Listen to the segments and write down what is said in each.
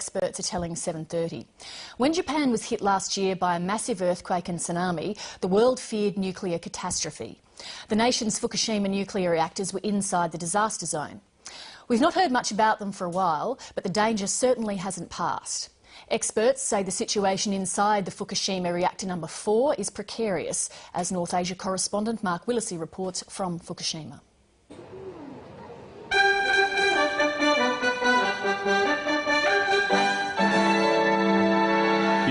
experts are telling 7:30. When Japan was hit last year by a massive earthquake and tsunami, the world feared nuclear catastrophe. The nation's Fukushima nuclear reactors were inside the disaster zone. We've not heard much about them for a while, but the danger certainly hasn't passed. Experts say the situation inside the Fukushima reactor number 4 is precarious, as North Asia correspondent Mark Willisey reports from Fukushima.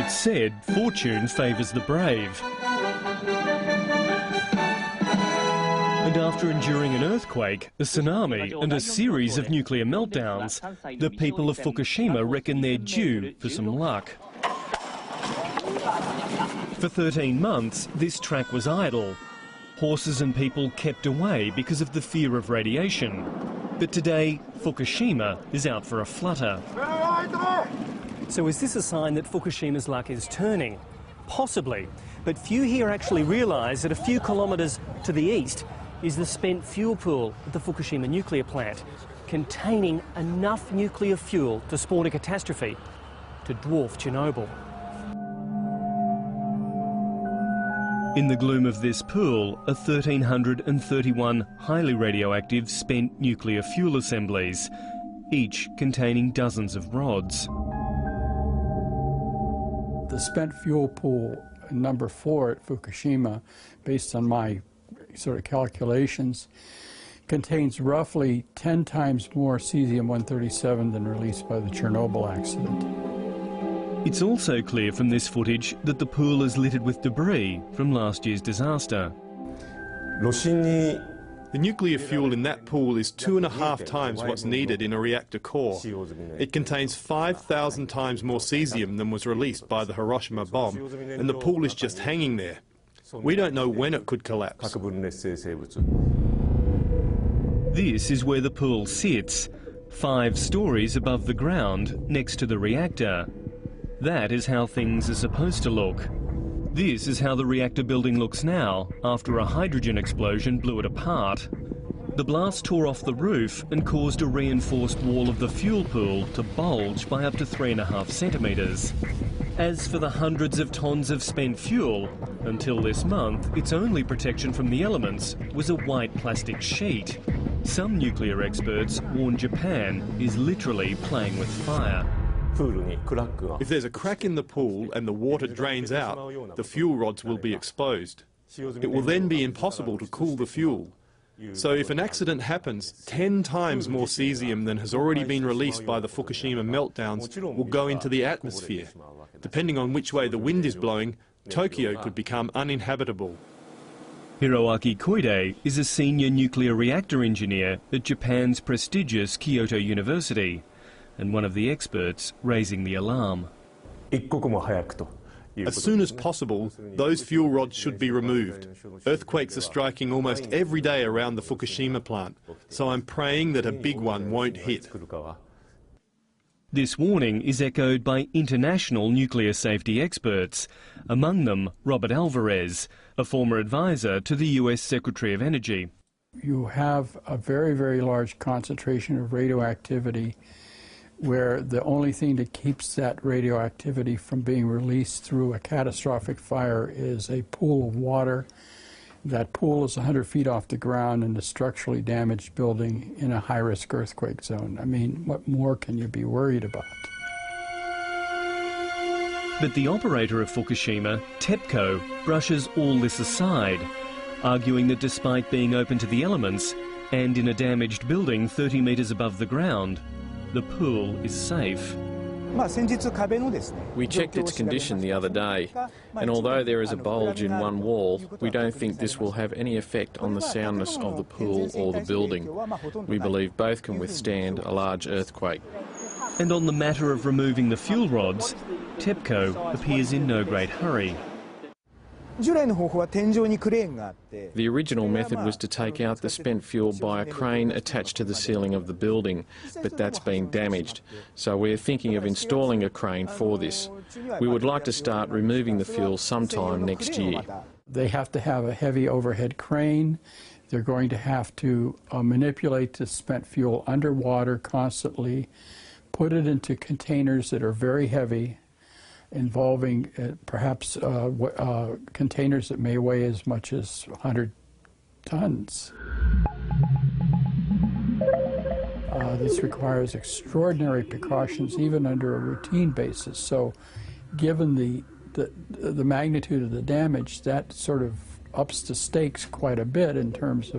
It's said fortune favours the brave. And after enduring an earthquake, a tsunami and a series of nuclear meltdowns, the people of Fukushima reckon they're due for some luck. For 13 months, this track was idle. Horses and people kept away because of the fear of radiation. But today, Fukushima is out for a flutter. So is this a sign that Fukushima's luck is turning? Possibly. But few here actually realise that a few kilometres to the east is the spent fuel pool at the Fukushima nuclear plant, containing enough nuclear fuel to spawn a catastrophe to dwarf Chernobyl. In the gloom of this pool are 1,331 highly radioactive spent nuclear fuel assemblies, each containing dozens of rods. The spent fuel pool number 4 at Fukushima, based on my sort of calculations, contains roughly 10 times more cesium-137 than released by the Chernobyl accident. It's also clear from this footage that the pool is littered with debris from last year's disaster. The nuclear fuel in that pool is 2.5 times what's needed in a reactor core. It contains 5,000 times more cesium than was released by the Hiroshima bomb, and the pool is just hanging there. We don't know when it could collapse. This is where the pool sits, 5 stories above the ground next to the reactor. That is how things are supposed to look. This is how the reactor building looks now, after a hydrogen explosion blew it apart. The blast tore off the roof and caused a reinforced wall of the fuel pool to bulge by up to 3.5 centimetres. As for the hundreds of tonnes of spent fuel, until this month, its only protection from the elements was a white plastic sheet. Some nuclear experts warn Japan is literally playing with fire. If there's a crack in the pool and the water drains out, the fuel rods will be exposed. It will then be impossible to cool the fuel. So if an accident happens, 10 times more cesium than has already been released by the Fukushima meltdowns will go into the atmosphere. Depending on which way the wind is blowing, Tokyo could become uninhabitable. Hiroaki Koide is a senior nuclear reactor engineer at Japan's prestigious Kyoto University, and one of the experts raising the alarm. As soon as possible, those fuel rods should be removed. Earthquakes are striking almost every day around the Fukushima plant, so I'm praying that a big one won't hit. This warning is echoed by international nuclear safety experts, among them Robert Alvarez, a former advisor to the US Secretary of Energy. You have a very, very large concentration of radioactivity where the only thing that keeps that radioactivity from being released through a catastrophic fire is a pool of water. That pool is 100 feet off the ground in a structurally damaged building in a high-risk earthquake zone. I mean, what more can you be worried about? But the operator of Fukushima, TEPCO, brushes all this aside, arguing that despite being open to the elements and in a damaged building 30 metres above the ground, the pool is safe. We checked its condition the other day, and although there is a bulge in one wall, we don't think this will have any effect on the soundness of the pool or the building. We believe both can withstand a large earthquake. And on the matter of removing the fuel rods, TEPCO appears in no great hurry. The original method was to take out the spent fuel by a crane attached to the ceiling of the building, but that's been damaged. So we're thinking of installing a crane for this. We would like to start removing the fuel sometime next year. They have to have a heavy overhead crane. They're going to have to manipulate the spent fuel underwater constantly, put it into containers that are very heavy, involving perhaps containers that may weigh as much as 100 tons. This requires extraordinary precautions even under a routine basis. So given the magnitude of the damage, that sort of ups the stakes quite a bit in terms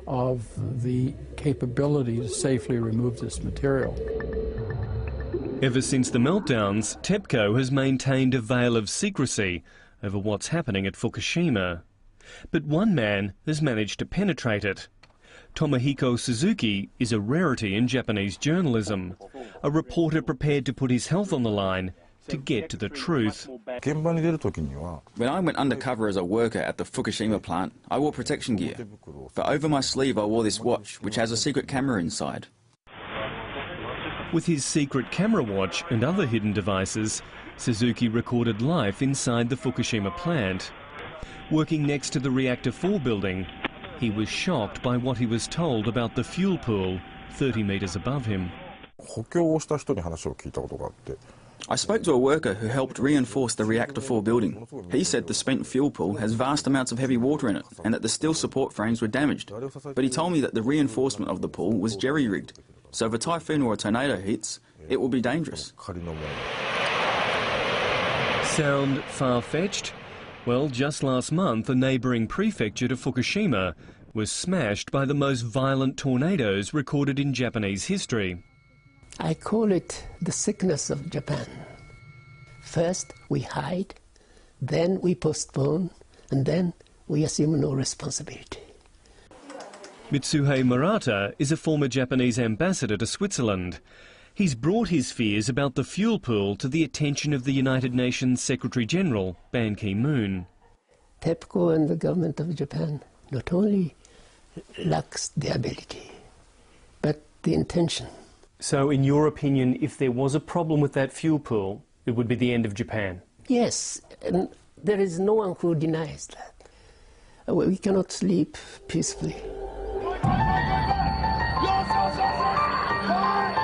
of the capability to safely remove this material. Ever since the meltdowns, TEPCO has maintained a veil of secrecy over what's happening at Fukushima. But one man has managed to penetrate it. Tomohiko Suzuki is a rarity in Japanese journalism, a reporter prepared to put his health on the line to get to the truth. When I went undercover as a worker at the Fukushima plant, I wore protection gear. But over my sleeve I wore this watch, which has a secret camera inside. With his secret camera watch and other hidden devices, Suzuki recorded life inside the Fukushima plant. Working next to the Reactor 4 building, he was shocked by what he was told about the fuel pool 30 metres above him. I spoke to a worker who helped reinforce the Reactor 4 building. He said the spent fuel pool has vast amounts of heavy water in it and that the steel support frames were damaged. But he told me that the reinforcement of the pool was jerry-rigged, so if a typhoon or a tornado hits, it will be dangerous. Sound far-fetched? Well, just last month, a neighbouring prefecture to Fukushima was smashed by the most violent tornadoes recorded in Japanese history. I call it the sickness of Japan. First we hide, then we postpone, and then we assume no responsibility. Mitsuhei Murata is a former Japanese ambassador to Switzerland. He's brought his fears about the fuel pool to the attention of the United Nations Secretary-General, Ban Ki-moon. TEPCO and the government of Japan not only lacks the ability, but the intention. So in your opinion, if there was a problem with that fuel pool, it would be the end of Japan? Yes, and there is no one who denies that. We cannot sleep peacefully.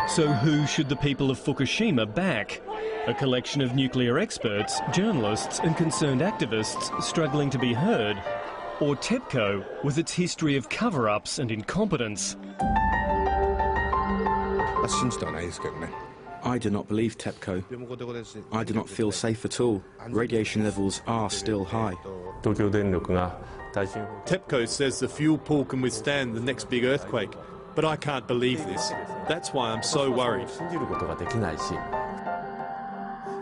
So who should the people of Fukushima back? A collection of nuclear experts, journalists and concerned activists struggling to be heard? Or TEPCO with its history of cover-ups and incompetence? I do not believe TEPCO. I do not feel safe at all. Radiation levels are still high. TEPCO says the fuel pool can withstand the next big earthquake, but I can't believe this. That's why I'm so worried.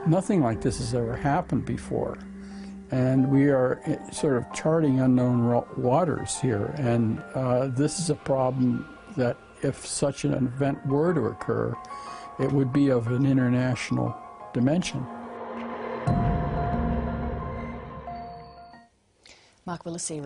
Nothing like this has ever happened before, and we are sort of charting unknown waters here, and this is a problem that if such an event were to occur, it would be of an international dimension. Mark Willesee